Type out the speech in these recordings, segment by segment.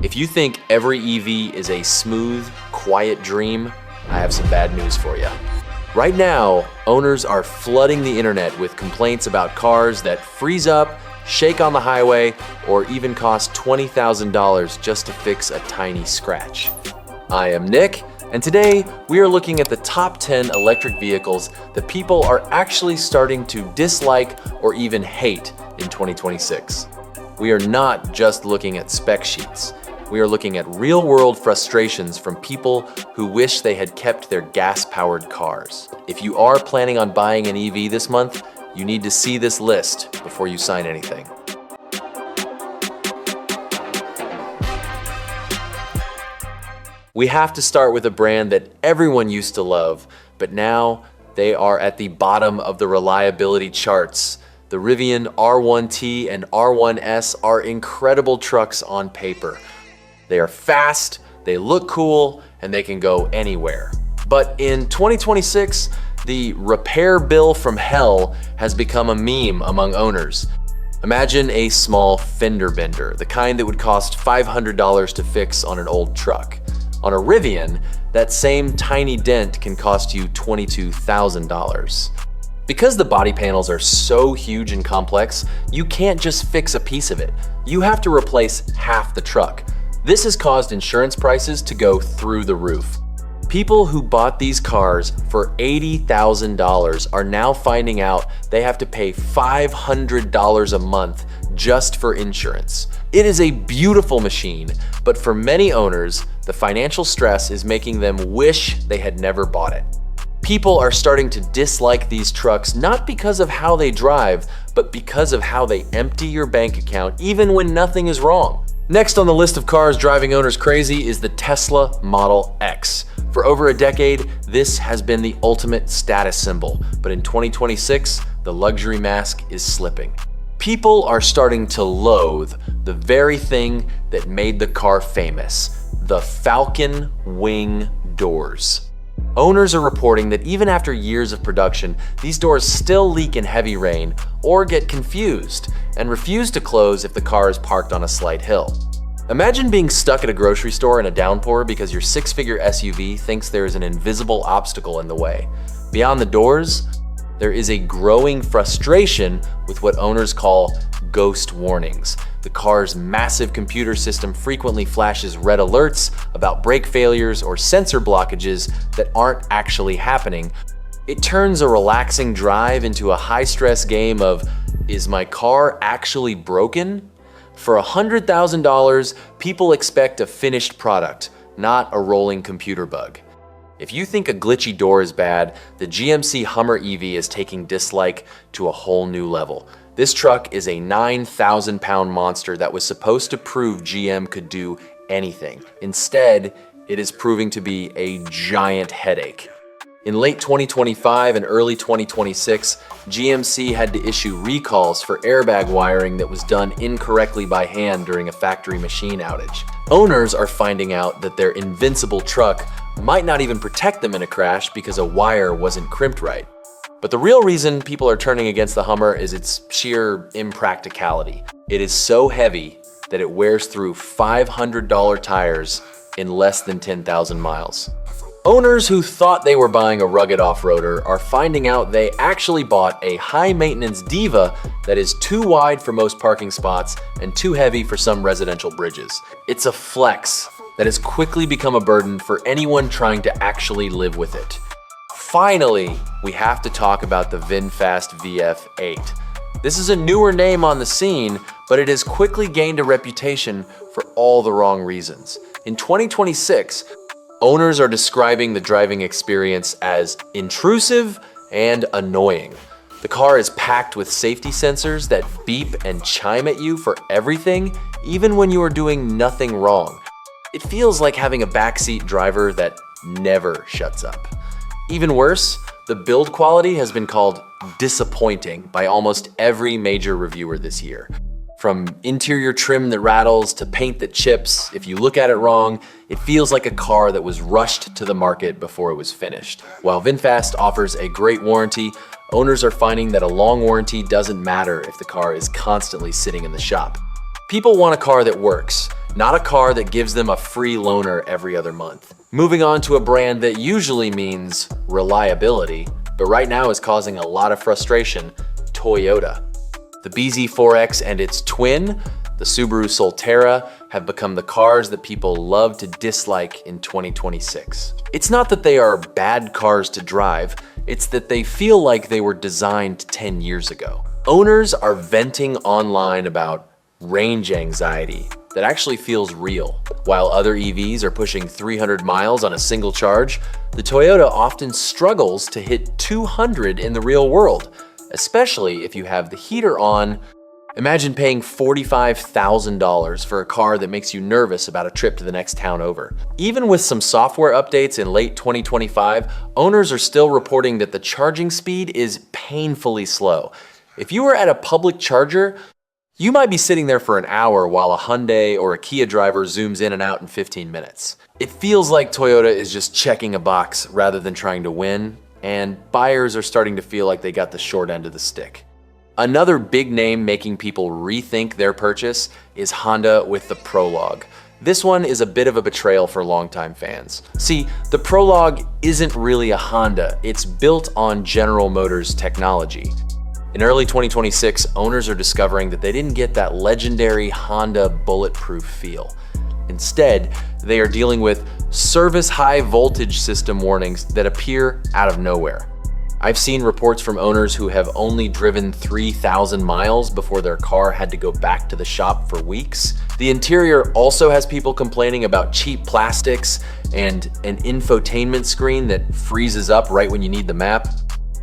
If you think every EV is a smooth, quiet dream, I have some bad news for you. Right now, owners are flooding the internet with complaints about cars that freeze up, shake on the highway, or even cost $20,000 just to fix a tiny scratch. I am Nick, and today we are looking at the top 10 electric vehicles that people are actually starting to dislike or even hate in 2026. We are not just looking at spec sheets. We are looking at real-world frustrations from people who wish they had kept their gas-powered cars. If you are planning on buying an EV this month, you need to see this list before you sign anything. We have to start with a brand that everyone used to love, but now they are at the bottom of the reliability charts. The Rivian R1T and R1S are incredible trucks on paper. They are fast, they look cool, and they can go anywhere. But in 2026, the repair bill from hell has become a meme among owners. Imagine a small fender bender, the kind that would cost $500 to fix on an old truck. On a Rivian, that same tiny dent can cost you $22,000. Because the body panels are so huge and complex, you can't just fix a piece of it. You have to replace half the truck. This has caused insurance prices to go through the roof. People who bought these cars for $80,000 are now finding out they have to pay $500 a month just for insurance. It is a beautiful machine, but for many owners, the financial stress is making them wish they had never bought it. People are starting to dislike these trucks not because of how they drive, but because of how they empty your bank account even when nothing is wrong. Next on the list of cars driving owners crazy is the Tesla Model X. For over a decade, this has been the ultimate status symbol, but in 2026, the luxury mask is slipping. People are starting to loathe the very thing that made the car famous, the Falcon Wing doors. Owners are reporting that even after years of production, these doors still leak in heavy rain or get confused and refuse to close if the car is parked on a slight hill. Imagine being stuck at a grocery store in a downpour because your six-figure SUV thinks there is an invisible obstacle in the way. Beyond the doors, there is a growing frustration with what owners call ghost warnings. The car's massive computer system frequently flashes red alerts about brake failures or sensor blockages that aren't actually happening. It turns a relaxing drive into a high-stress game of, is my car actually broken? For $100,000, people expect a finished product, not a rolling computer bug. If you think a glitchy door is bad, the GMC Hummer EV is taking dislike to a whole new level. This truck is a 9,000-pound monster that was supposed to prove GM could do anything. Instead, it is proving to be a giant headache. In late 2025 and early 2026, GMC had to issue recalls for airbag wiring that was done incorrectly by hand during a factory machine outage. Owners are finding out that their invincible truck might not even protect them in a crash because a wire wasn't crimped right. But the real reason people are turning against the Hummer is its sheer impracticality. It is so heavy that it wears through $500 tires in less than 10,000 miles. Owners who thought they were buying a rugged off-roader are finding out they actually bought a high-maintenance diva that is too wide for most parking spots and too heavy for some residential bridges. It's a flex that has quickly become a burden for anyone trying to actually live with it. Finally, we have to talk about the VinFast VF8. This is a newer name on the scene, but it has quickly gained a reputation for all the wrong reasons. In 2026, owners are describing the driving experience as intrusive and annoying. The car is packed with safety sensors that beep and chime at you for everything, even when you are doing nothing wrong. It feels like having a backseat driver that never shuts up. Even worse, the build quality has been called disappointing by almost every major reviewer this year. From interior trim that rattles to paint that chips, if you look at it wrong, it feels like a car that was rushed to the market before it was finished. While VinFast offers a great warranty, owners are finding that a long warranty doesn't matter if the car is constantly sitting in the shop. People want a car that works, not a car that gives them a free loaner every other month. Moving on to a brand that usually means reliability, but right now is causing a lot of frustration, Toyota. The BZ4X and its twin, the Subaru Solterra, have become the cars that people love to dislike in 2026. It's not that they are bad cars to drive, it's that they feel like they were designed 10 years ago. Owners are venting online about range anxiety that actually feels real. While other EVs are pushing 300 miles on a single charge, the Toyota often struggles to hit 200 in the real world, especially if you have the heater on. Imagine paying $45,000 for a car that makes you nervous about a trip to the next town over. Even with some software updates in late 2025, owners are still reporting that the charging speed is painfully slow. If you were at a public charger, you might be sitting there for an hour while a Hyundai or a Kia driver zooms in and out in 15 minutes. It feels like Toyota is just checking a box rather than trying to win, and buyers are starting to feel like they got the short end of the stick. Another big name making people rethink their purchase is Honda with the Prologue. This one is a bit of a betrayal for longtime fans. See, the Prologue isn't really a Honda, it's built on General Motors technology. In early 2026, owners are discovering that they didn't get that legendary Honda bulletproof feel. Instead, they are dealing with service high voltage system warnings that appear out of nowhere. I've seen reports from owners who have only driven 3,000 miles before their car had to go back to the shop for weeks. The interior also has people complaining about cheap plastics and an infotainment screen that freezes up right when you need the map.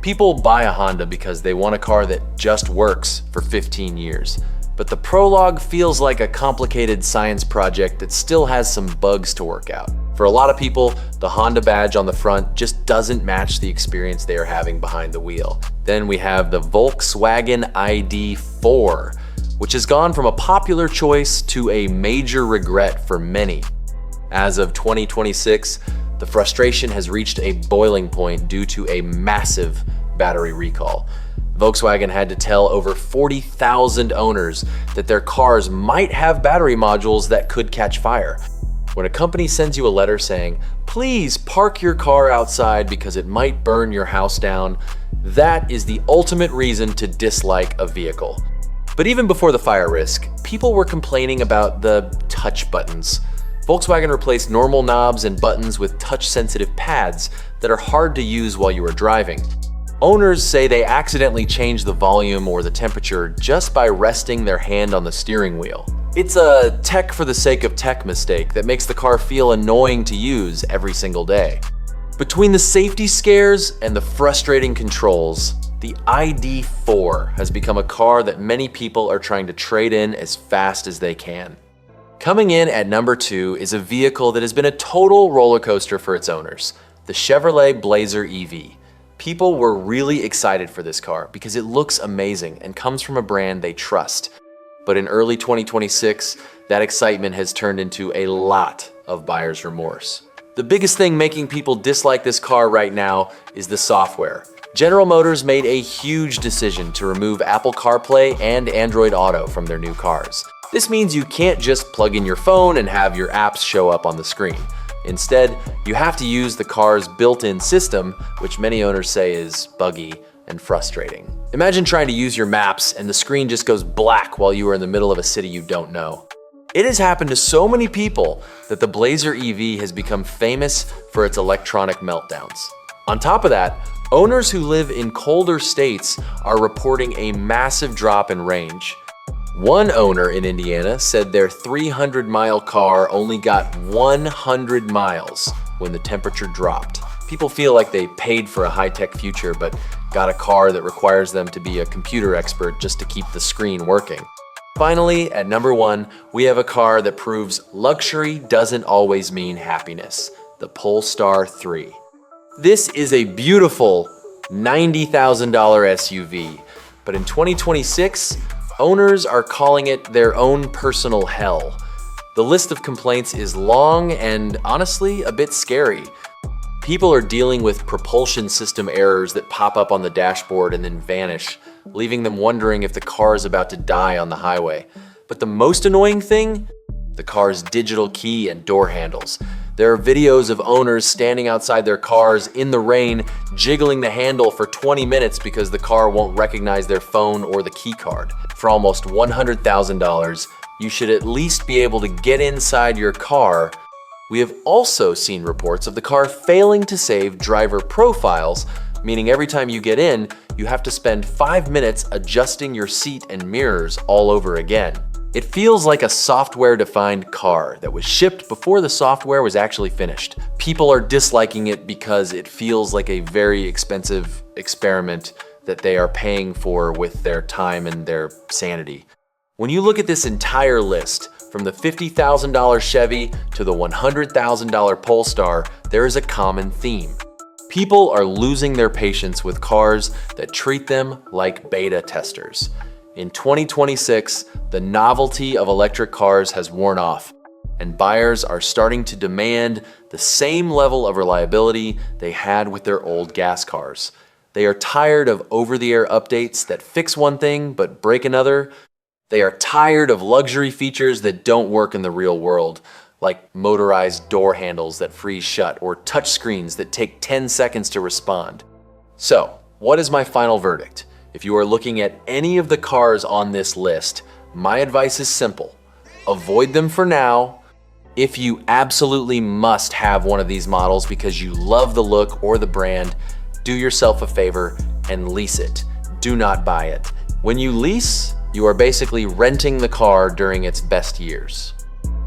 People buy a Honda because they want a car that just works for 15 years. But the Prologue feels like a complicated science project that still has some bugs to work out. For a lot of people, the Honda badge on the front just doesn't match the experience they are having behind the wheel. Then we have the Volkswagen ID.4, which has gone from a popular choice to a major regret for many. As of 2026, the frustration has reached a boiling point due to a massive battery recall. Volkswagen had to tell over 40,000 owners that their cars might have battery modules that could catch fire. When a company sends you a letter saying, please park your car outside because it might burn your house down, that is the ultimate reason to dislike a vehicle. But even before the fire risk, people were complaining about the touch buttons. Volkswagen replaced normal knobs and buttons with touch-sensitive pads that are hard to use while you are driving. Owners say they accidentally changed the volume or the temperature just by resting their hand on the steering wheel. It's a tech for the sake of tech mistake that makes the car feel annoying to use every single day. Between the safety scares and the frustrating controls, the ID.4 has become a car that many people are trying to trade in as fast as they can. Coming in at number 2 is a vehicle that has been a total roller coaster for its owners, the Chevrolet Blazer EV. People were really excited for this car because it looks amazing and comes from a brand they trust. But in early 2026, that excitement has turned into a lot of buyer's remorse. The biggest thing making people dislike this car right now is the software. General Motors made a huge decision to remove Apple CarPlay and Android Auto from their new cars. This means you can't just plug in your phone and have your apps show up on the screen. Instead, you have to use the car's built-in system, which many owners say is buggy and frustrating. Imagine trying to use your maps and the screen just goes black while you are in the middle of a city you don't know. It has happened to so many people that the Blazer EV has become famous for its electronic meltdowns. On top of that, owners who live in colder states are reporting a massive drop in range. One owner in Indiana said their 300-mile car only got 100 miles when the temperature dropped. People feel like they paid for a high-tech future but got a car that requires them to be a computer expert just to keep the screen working. Finally, at number 1, we have a car that proves luxury doesn't always mean happiness, the Polestar 3. This is a beautiful $90,000 SUV, but in 2026, owners are calling it their own personal hell. The list of complaints is long and honestly a bit scary. People are dealing with propulsion system errors that pop up on the dashboard and then vanish, leaving them wondering if the car is about to die on the highway. But the most annoying thing? The the car's digital key and door handles. There are videos of owners standing outside their cars in the rain, jiggling the handle for 20 minutes because the car won't recognize their phone or the key card. For almost $100,000, you should at least be able to get inside your car. We have also seen reports of the car failing to save driver profiles, meaning every time you get in, you have to spend 5 minutes adjusting your seat and mirrors all over again. It feels like a software-defined car that was shipped before the software was actually finished. People are disliking it because it feels like a very expensive experiment that they are paying for with their time and their sanity. When you look at this entire list, from the $50,000 Chevy to the $100,000 Polestar, there is a common theme. People are losing their patience with cars that treat them like beta testers. In 2026, the novelty of electric cars has worn off, and buyers are starting to demand the same level of reliability they had with their old gas cars. They are tired of over-the-air updates that fix one thing but break another. They are tired of luxury features that don't work in the real world, like motorized door handles that freeze shut or touchscreens that take 10 seconds to respond. So, what is my final verdict? If you are looking at any of the cars on this list, my advice is simple. Avoid them for now. If you absolutely must have one of these models because you love the look or the brand, do yourself a favor and lease it. Do not buy it. When you lease, you are basically renting the car during its best years.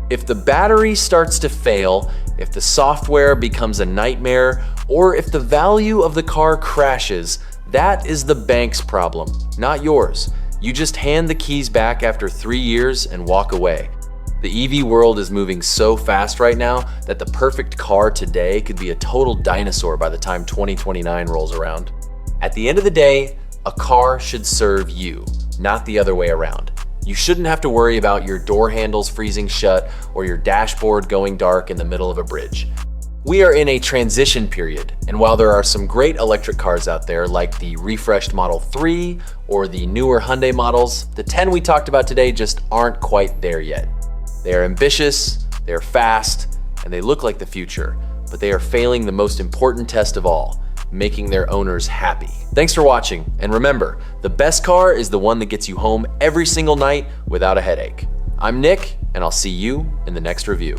If the battery starts to fail, if the software becomes a nightmare, or if the value of the car crashes, that is the bank's problem, not yours. You just hand the keys back after 3 years and walk away. The EV world is moving so fast right now that the perfect car today could be a total dinosaur by the time 2029 rolls around. At the end of the day, a car should serve you, not the other way around. You shouldn't have to worry about your door handles freezing shut or your dashboard going dark in the middle of a bridge. We are in a transition period, and while there are some great electric cars out there like the refreshed Model 3 or the newer Hyundai models, the 10 we talked about today just aren't quite there yet. They are ambitious, they are fast, and they look like the future, but they are failing the most important test of all, making their owners happy. Thanks for watching, and remember, the best car is the one that gets you home every single night without a headache. I'm Nick, and I'll see you in the next review.